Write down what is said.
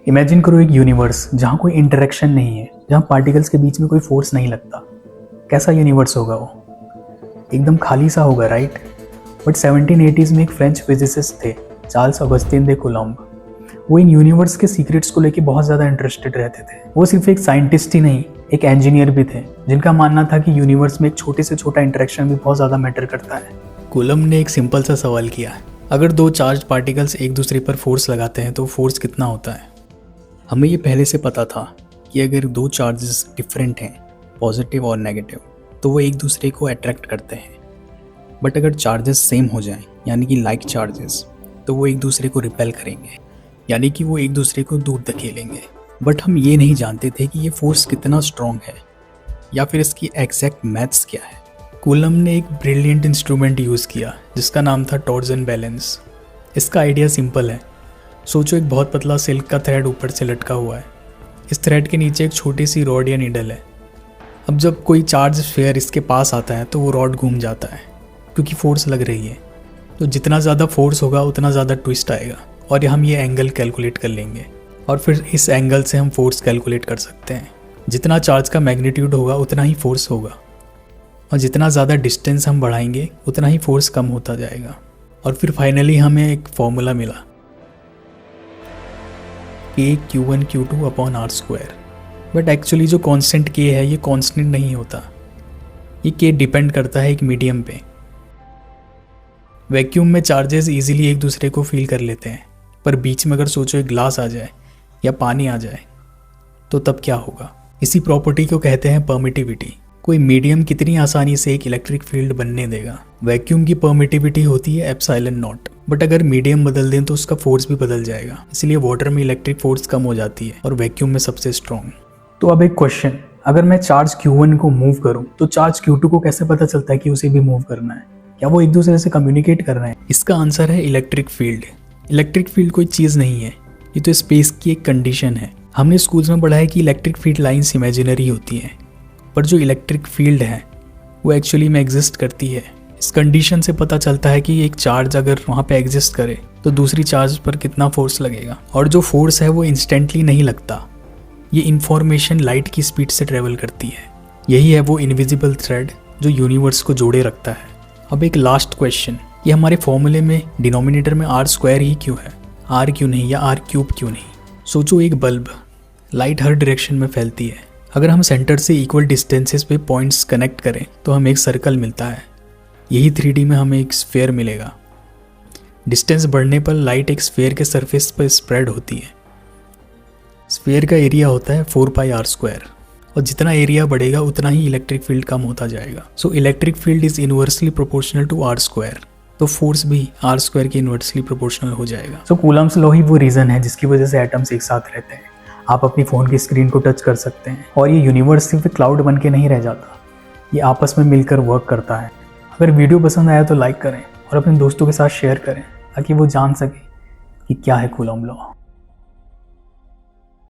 Imagine करो एक universe जहाँ कोई इंटरेक्शन नहीं है, जहाँ पार्टिकल्स के बीच में कोई फोर्स नहीं लगता। कैसा यूनिवर्स होगा वो? एकदम खाली सा होगा, राइट? बट 1780s में एक फ्रेंच फिजिसिस्ट थे, चार्ल्स ऑगस्टीन दे कूलॉम्ब। वो इन यूनिवर्स के सीक्रेट्स को लेके बहुत ज़्यादा इंटरेस्टेड रहते थे। वो सिर्फ एक साइंटिस्ट ही नहीं, एक इंजीनियर भी थे, जिनका मानना था कि यूनिवर्स में एक छोटे से छोटा इंटरेक्शन भी बहुत ज़्यादा मैटर करता है। कूलॉम्ब ने एक सिंपल सा सवाल किया, अगर दो चार्ज पार्टिकल्स एक दूसरे पर फोर्स लगाते हैं तो फोर्स कितना होता है? हमें ये पहले से पता था कि अगर दो चार्जेस डिफरेंट हैं, पॉजिटिव और नेगेटिव, तो वो एक दूसरे को अट्रैक्ट करते हैं। बट अगर चार्जेस सेम हो जाएं, यानी कि लाइक चार्जेस, तो वो एक दूसरे को रिपेल करेंगे, यानी कि वो एक दूसरे को दूर धकेलेंगे। बट हम ये नहीं जानते थे कि ये फोर्स कितना स्ट्रॉन्ग है या फिर इसकी एग्जैक्ट मैथ्स क्या है। कूलॉम्ब ने एक ब्रिलियंट इंस्ट्रूमेंट यूज़ किया जिसका नाम था टॉर्जन बैलेंस। इसका आइडिया सिंपल है। सोचो, एक बहुत पतला सिल्क का थ्रेड ऊपर से लटका हुआ है। इस थ्रेड के नीचे एक छोटी सी रॉड या नीडल है। अब जब कोई चार्ज स्फीयर इसके पास आता है तो वो रॉड घूम जाता है क्योंकि फोर्स लग रही है। तो जितना ज़्यादा फोर्स होगा उतना ज़्यादा ट्विस्ट आएगा और हम ये एंगल कैलकुलेट कर लेंगे और फिर इस एंगल से हम फोर्स कैलकुलेट कर सकते हैं। जितना चार्ज का मैग्नीट्यूड होगा उतना ही फोर्स होगा और जितना ज़्यादा डिस्टेंस हम बढ़ाएंगे उतना ही फोर्स कम होता जाएगा। और फिर फाइनली हमें एक फॉर्मूला मिला, K/Q1/Q2/R²। बट एक्चुअली जो कांस्टेंट K है ये कांस्टेंट नहीं होता। ये K डिपेंड करता है एक मीडियम पे। वैक्यूम में चार्जेस इजीली एक दूसरे को फील कर लेते हैं, पर बीच में अगर सोचो एक ग्लास आ जाए या पानी आ जाए तो तब क्या होगा? इसी प्रॉपर्टी को कहते हैं परमिटिविटी। कोई मीडियम कितनी आसानी से एक इलेक्ट्रिक फील्ड बनने देगा। वैक्यूम की परमिटिविटी होती है ε0, बट अगर मीडियम बदल दें तो उसका फोर्स भी बदल जाएगा। इसलिए वाटर में इलेक्ट्रिक फोर्स कम हो जाती है और वैक्यूम में सबसे स्ट्रॉन्ग। तो अब एक क्वेश्चन, अगर मैं चार्ज Q1 को मूव करूं तो चार्ज Q2 को कैसे पता चलता है कि उसे भी मूव करना है? क्या वो एक दूसरे से कम्युनिकेट कर रहे हैं? इसका आंसर है इलेक्ट्रिक फील्ड। इलेक्ट्रिक फील्ड कोई चीज़ नहीं है, ये तो स्पेस की एक कंडीशन है। हमने स्कूल्स में पढ़ा है कि इलेक्ट्रिक फील्ड लाइंस इमेजिनरी होती हैं, पर जो इलेक्ट्रिक फील्ड है वो एक्चुअली में एग्जिस्ट करती है। इस कंडीशन से पता चलता है कि एक चार्ज अगर वहाँ पे एग्जिस्ट करे तो दूसरी चार्ज पर कितना फोर्स लगेगा। और जो फोर्स है वो इंस्टेंटली नहीं लगता, ये इन्फॉर्मेशन लाइट की स्पीड से ट्रेवल करती है। यही है वो इनविजिबल थ्रेड जो यूनिवर्स को जोड़े रखता है। अब एक लास्ट क्वेश्चन, ये हमारे फॉर्मूले में डिनोमिनेटर में R² ही क्यों है? R क्यों नहीं या R³ क्यों नहीं? सोचो, एक बल्ब, लाइट हर डायरेक्शन में फैलती है। अगर हम सेंटर से इक्वल डिस्टेंसेस पे पॉइंट्स कनेक्ट करें तो हमें एक सर्कल मिलता है। यही 3D में हमें एक स्फीयर मिलेगा। डिस्टेंस बढ़ने पर लाइट एक स्फीयर के सरफेस पर स्प्रेड होती है। स्फीयर का एरिया होता है 4πr², और जितना एरिया बढ़ेगा उतना ही इलेक्ट्रिक फील्ड कम होता जाएगा। So electric field is inversely proportional to R², तो फोर्स भी R² के इनवर्सली प्रोपोर्शनल हो जाएगा। सो कूलॉम्ब्स लॉ ही वो रीज़न है जिसकी वजह से एटम्स एक साथ रहते हैं। आप अपनी फ़ोन की स्क्रीन को टच कर सकते हैं और ये यूनिवर्स सिर्फ क्लाउड बन के नहीं रह जाता, ये आपस में मिलकर वर्क करता है। अगर वीडियो पसंद आया तो लाइक करें और अपने दोस्तों के साथ शेयर करें ताकि वो जान सके कि क्या है कूलॉम्ब लॉ।